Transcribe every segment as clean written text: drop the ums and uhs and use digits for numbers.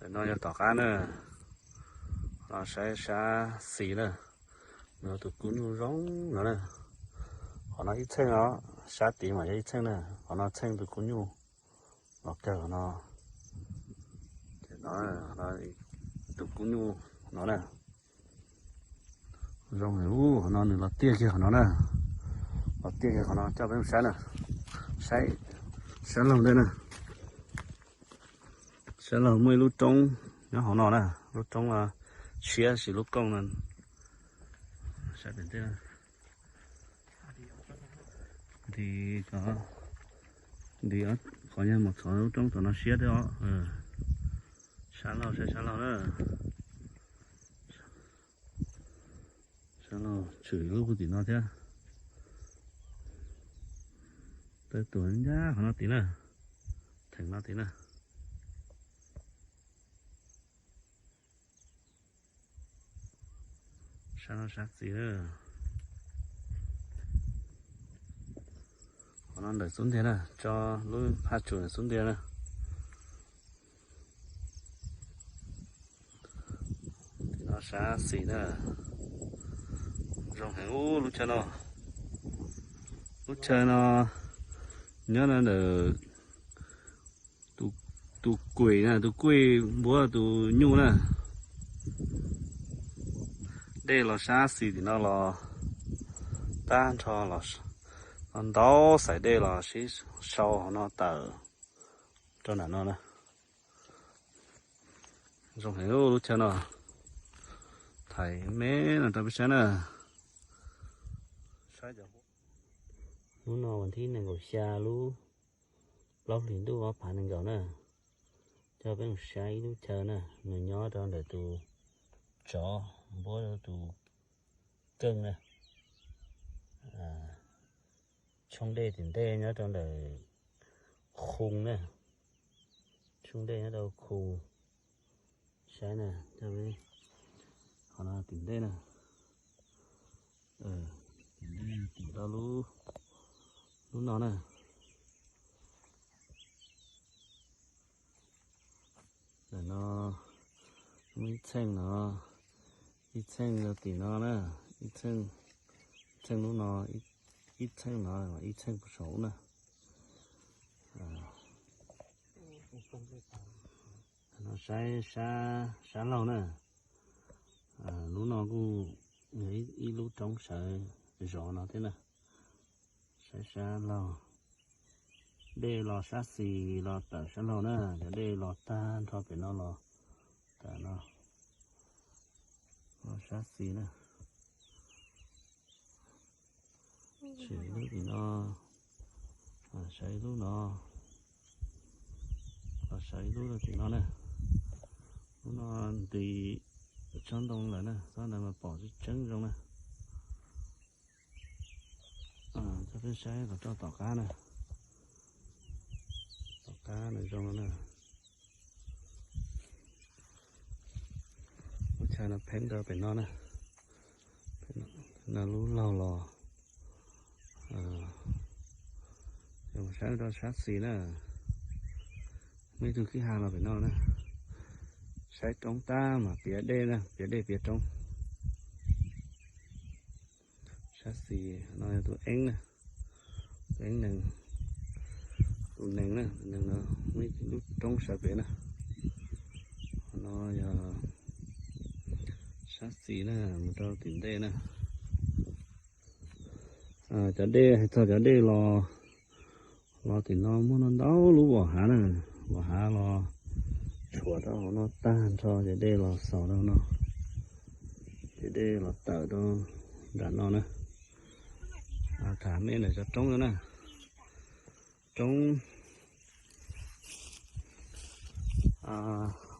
để nó cho tỏ cá nữa nó sẽ xì nữa nó tụt cuốn rong nó nè họ nó ít chân nó xá tí mà ít chân nè họ nó chân tụt cuốn nhu nó kêu nó thì nó tụt cuốn nhu nó nè rong này nó là tia kia nó nè nó tia kia nó cho bên sáng nè sáng lòng đây nè sáng lòng mới lúc trống nó họ nè lúc trống là xía xí lúc công nè sẽ đến thế này thì có nhân một số lúc trống tụi nó xía đấy đó sáng lâu nữa sáng lâu chửi lúc của tí nó thế tới tuần giá của nó tí nữa thành nó tí nữa sáng nó sát gì nữa còn nó đẩy xuống thế này cho lối pha chuột xuống thế này thì nó sát xì nữa rong hàng lúc chơi nó nhớ là được tụ quỷ nè tụ quỷ búa tụ nhu nè đây là sát xì thì nó là tan cho là con đó xảy đây là xí sau nó tờ cho nó nè rong hàng lúc chơi nó thầy mé là tao biết sao nè lúc nào mình thấy này ngồi xa lúc lóc liền tôi vào phản ứng nè cho bên sai lúc chơi nè người nhỏ đó để tụ chó bố tụ cưng nè trong đây thì đây nhớ trong để khung nè trong đây nó đâu khung sai nè cho bên họ là tìm đây nè tìm đâu lúc nó nè để nó ít chân rồi tìm nó nè ít chân lúc nó ít chân nó mà ít chân của số nè nó sáng lâu nè lúc nó cũng nghĩ ít lúc trống sợ rõ nó thế này sáng lâu đây là sát xì là tờ sáng lâu nữa đây là tan thôi phải nó là tờ nó sát xì nữa chỉ lúc thì nó sấy lúc nó sấy lúc thì nó nè lúc nó thì chân đông lại nè sau này mà bỏ cái trứng trong nè cho cái sấy là cho tỏi cá nè tỏi cá này trong nó nè cho nó phèn ra bên nó nè nó lú lâu lò rồi sáng đó sát xì nè mấy thứ cái hàng là bên nó nè sấy trong ta mà phía đây nè phía trong sát xì nó là tụi én nè tụi én nè tụi nè nó mấy lúc trong sợi biển nè nó giờ sát xì nè một trâu tìm đây nè chả đây lo thì nó muốn nó đau lú bỏ há nè bỏ há lo chuột đó nó tan cho chả đây lo sầu đâu nó chả đây lo tờ đó đàn nó nè thả mấy này cho trống nữa nè trống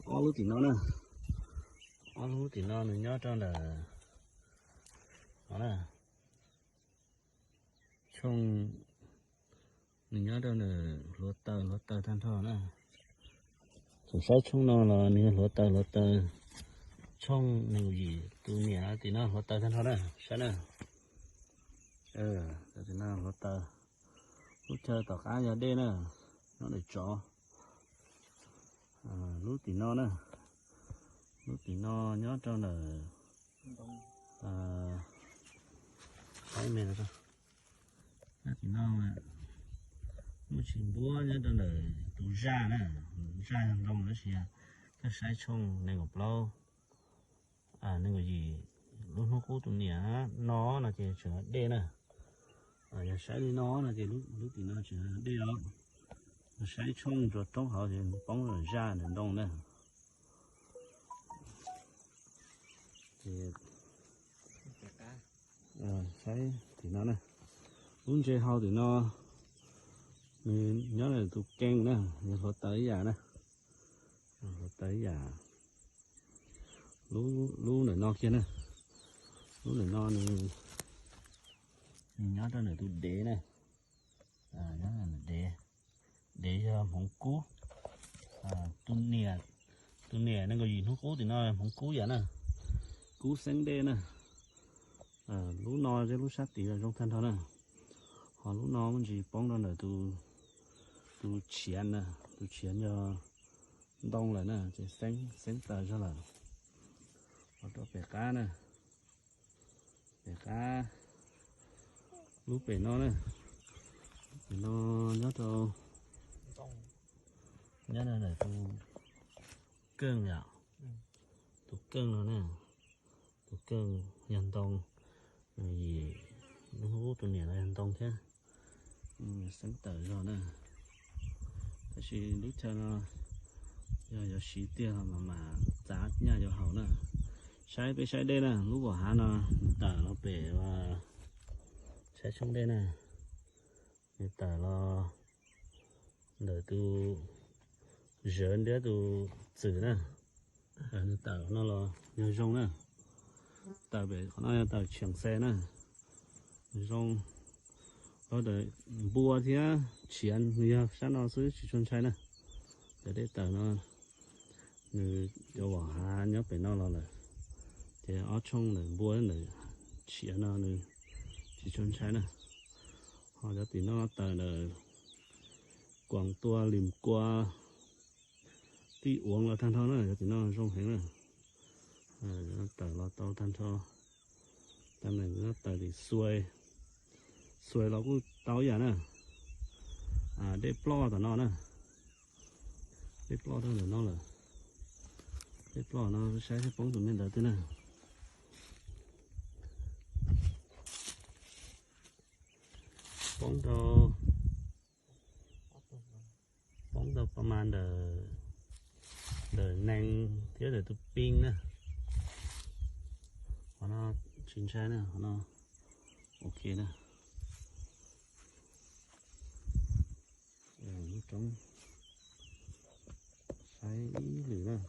ó lú thì nó nè ó lú thì nó nhớ cho là nó nè trong mình nhớ đâu là lúa tờ than thọ nè số sáu trong nó là nè lúa tờ trong nhiều gì từ nhà thì nó lúa tờ than thọ nè sao nè thì nó lúa tờ lúc chơi tàu cá giờ đây nè nó để chó lúa thì nó nè lúc thì nó nhớ cho là cái mẹ nó lúc thì nó lúc chỉ búa nhớ cho là tụ ra nè ra hàng đông nữa xìa cái sái chung này ngọc lâu nên cái gì lúc nó cố tụi nhỉ nó là chỉ chở đê nè nhà sái đi nó là chỉ lúc thì nó chở đê đó sái chung rồi trong họ thì bóng rồi ra đến đông nè thì sái thì nó nè uống chơi hao thì nó mình nhớ là tụi ken nè mình phải tới già nè phải tới già lú này no kia nè lú này no này nhớ đó là tụi đế nè nhớ là đế cho không cú tụi nè nó có gì nó cú thì nó không cú vậy nè cú sáng đê nè lú no với lú sát tí là trong thân thôi nè họ lú no mình chỉ bóng đó là tụi chén nè tụi chén cho đông lại nè chỉ sáng tờ cho là họ cho bể cá nè bể cá lú bể nó nè bể nó nhớ cho nhớ là tụi cơn nhở tụi cơn rồi nè tụi cơn nhân đông gì nó hú tụi này là nhân đông thế sáng tờ rồi nè thì lúc cho nó giờ xí tiền mà giá nhà cho hậu nè sai bên sai đây nè lúc bỏ hà nó tờ nó bể và sai trong đây nè tờ nó đợi tu rớn để tu xử nè tờ nó là nhiều rong nè tờ bể nó tờ chuyển xe nè rong có đợi bùa thì chuyện nhiều sáng nó sẽ chỉ chuyên sai nè để tờ nó người cho bỏ hà nhớ phải nó là thì ở trong này bùa này chuyện nó này chỉ chuyên sai nè họ cho tí nó tờ là quảng tua liềm qua tí uống là than thao nữa cho tí nó rong hết nè nó tờ là tao than thao tầm này nó tờ thì xuôi nó cũng tao vậy nè để plo của nó nè để plo đó là nó là để plo nó sẽ bóng tụi mình đỡ thế nè bóng đâuประมาณđờ nang thiếu để tụi pin nè nó chín trái nè nó ok nè trong sai ý lửa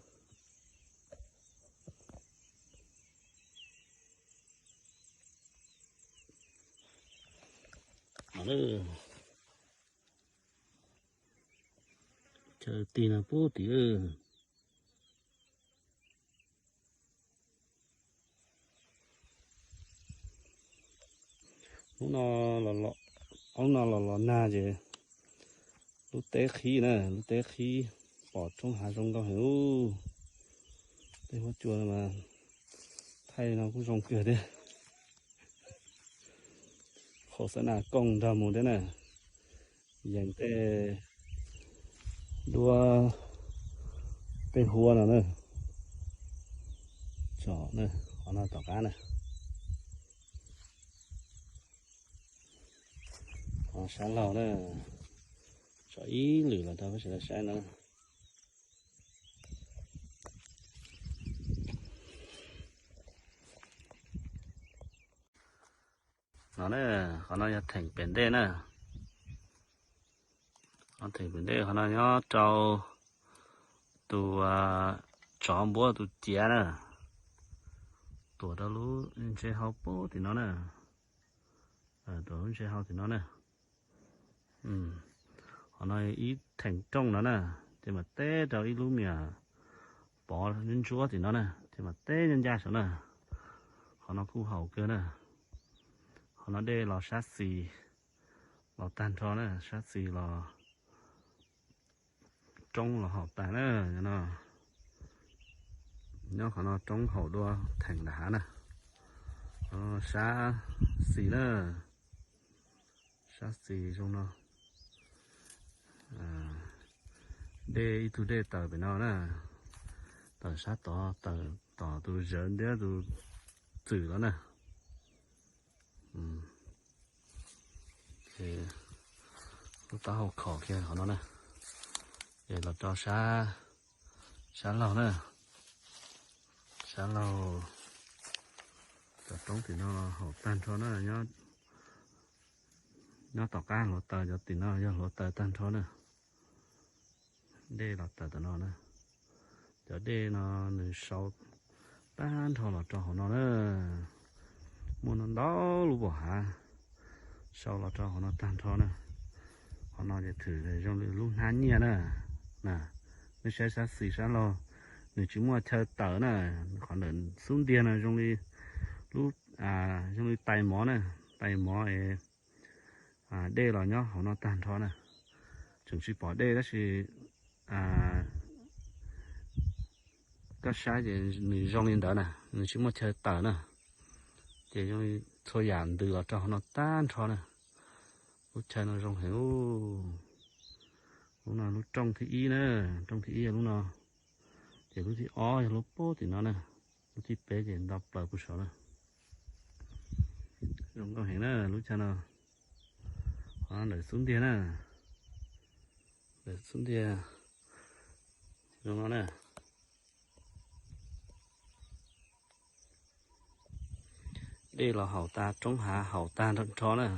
nè chờ tí là bố tí nó là ông nó là na chứ lúc té khí nè lúc té khí bỏ trong hạ trong cao hiểu đây có chùa mà thay nó cũng rong cửa đấy khổ sở nào công ra một thế này dành tê đua tê hua nào nữa chỏ nữa họ nào tỏ cá này họ sáng lầu nữa chỏ ý lử là tao phải là sáng nữa nó này họ nói thành biển đê nè họ thành biển đê họ nói nhớ trâu tụ chó búa tụ chè nè tụ đó lú chơi hao bố thì nó nè tụ chơi hao thì nó nè họ nói ý thành công nó nè thì mà té trâu ý lú mía bỏ lên chúa thì nó nè thì mà té nhân gia số nè họ nó khu hậu cơ nè họ nói đây là sát xì là tan cho nè sát xì là trong là họ tàn nè nó nhớ họ nó trong hậu đua thành đá nè, xá xì nữa, xá xì trong nó, đây từ đây tờ bên nó nè, tờ sát tỏ từ dẫn đến từ từ đó nè, thì lúc đó họ khó kia họ nó nè, để là cho xá lâu nè, xá lâu tập trống thì nó họ tan cho nó nó tỏ ca lỗ tờ cho thì nó do lỗ tờ tan cho nè, đây là tờ nó nè, giờ đây nó nửa sau tan cho là cho họ nó nè, muốn nó đó lúc bỏ hả, sau là cho họ nó tan cho nè, họ nó để thử để trong lúc hán nhẹ nè, nè, nó sẽ xì sáng lo, nếu chúng mà chơi tờ nè, khoảng đến xuống tiền này trong đi lúc trong đi tay mỏ nè, tay mỏ ấy, đây là nhá, họ nó tan cho nè, chúng chỉ bỏ đây đó thì các sai thì người trong lên đó nè, người chúng mà chơi tờ nè, thì trong đi thôi giảm từ là cho nó tan cho nè, lúc chơi nó trong hiểu, lúc nào lúc trong thì y nè, trong thì y lúc nào, thì lúc thì ó thì lúc bố thì nó nè, lúc thì bé thì đọc lời của số nè, trong có hiện nè, lúc chơi nó, họ để xuống tiền nè, để xuống tiền, trong nó nè. Đây là hậu ta trống hạ hậu ta trong chó nè.